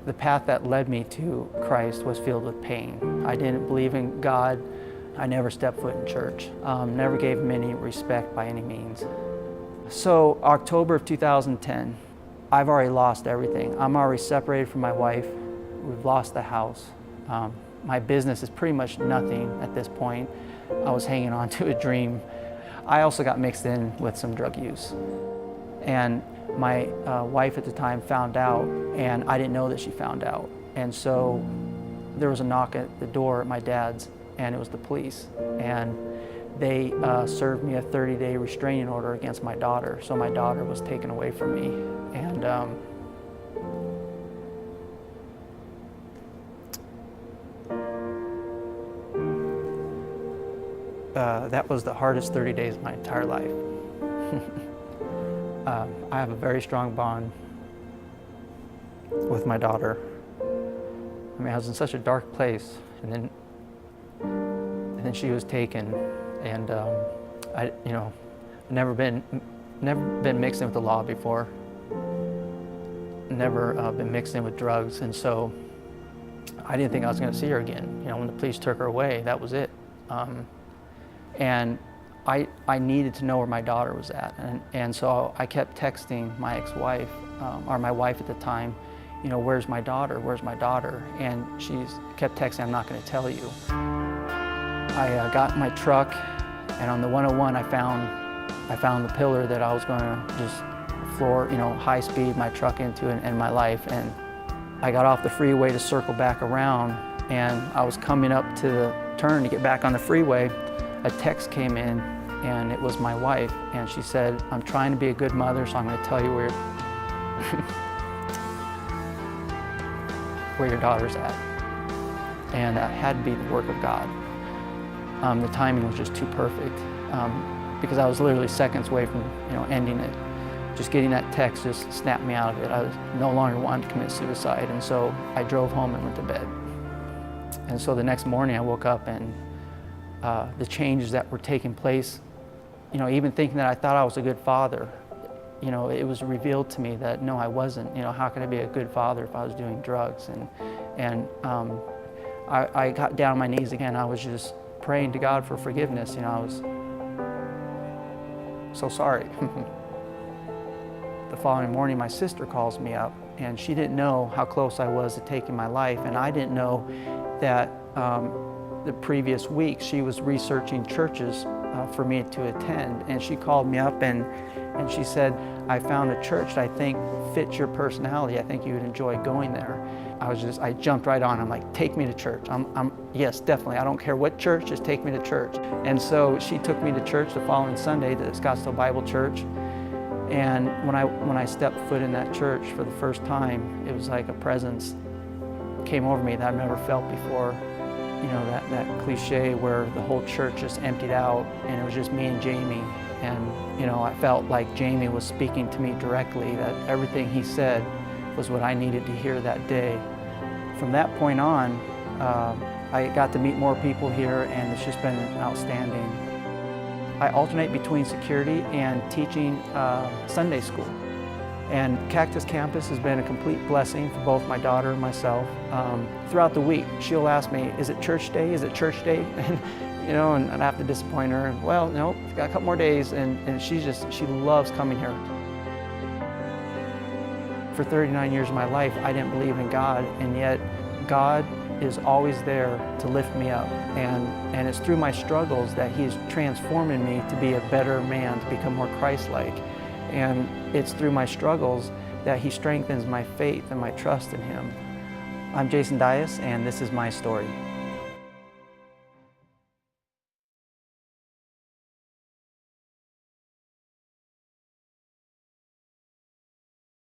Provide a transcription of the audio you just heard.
The path that led me to Christ was filled with pain. I didn't believe in God. I never stepped foot in church. Never gave him any respect by any means. So October of 2010, I've already lost everything. I'm already separated from my wife. We've lost the house. My business is pretty much nothing at this point. I was hanging on to a dream. I also got mixed in with some drug use. And my wife at the time found out, and I didn't know that she found out. And so there was a knock at the door at my dad's, and it was the police. And they served me a 30-day restraining order against my daughter. So my daughter was taken away from me. And that was the hardest 30 days of my entire life. I have a very strong bond with my daughter. I mean, I was in such a dark place, and then she was taken, and never been mixed in with the law before. Never been mixed in with drugs, and so I didn't think I was going to see her again. You know, when the police took her away, that was it. And I needed to know where my daughter was at, and so I kept texting my ex-wife, or my wife at the time, you know, where's my daughter, where's my daughter? And she kept texting, I'm not going to tell you. I got in my truck, and on the 101 I found the pillar that I was going to just floor, you know, high speed my truck into and end my life. And I got off the freeway to circle back around, and I was coming up to the turn to get back on the freeway. A text came in, and it was my wife, and she said, I'm trying to be a good mother, so I'm going to tell you where where your daughter's at. And that had to be the work of God. The timing was just too perfect, because I was literally seconds away from, you know, ending it. Just getting that text just snapped me out of it. I was no longer wanting to commit suicide, and so I drove home and went to bed. And so the next morning I woke up, and the changes that were taking place, you know, even thinking that I thought I was a good father, you know, it was revealed to me that no, I wasn't. You know, how could I be a good father if I was doing drugs? And I got down on my knees again. I was just praying to God for forgiveness. You know, I was so sorry. The following morning, my sister calls me up, and she didn't know how close I was to taking my life, and I didn't know that the previous week she was researching churches for me to attend, and she called me up and she said, I found a church that I think fits your personality. I think you would enjoy going there. I jumped right on. I'm like, take me to church. Yes, definitely. I don't care what church, just take me to church. And so she took me to church the following Sunday, the Scottsdale Bible Church. And when I stepped foot in that church for the first time, it was like a presence came over me that I've never felt before. You know, that cliche where the whole church just emptied out and it was just me and Jamie. And, you know, I felt like Jamie was speaking to me directly, that everything he said was what I needed to hear that day. From that point on, I got to meet more people here, and it's just been outstanding. I alternate between security and teaching Sunday school. And Cactus Campus has been a complete blessing for both my daughter and myself. Throughout the week, she'll ask me, is it church day? Is it church day? And, you know, and I have to disappoint her. And, well, no, I've got a couple more days. And she loves coming here. For 39 years of my life, I didn't believe in God, and yet God is always there to lift me up. And it's through my struggles that He's transforming me to be a better man, to become more Christ-like. And it's through my struggles that He strengthens my faith and my trust in Him. I'm Jason Dias, and this is my story.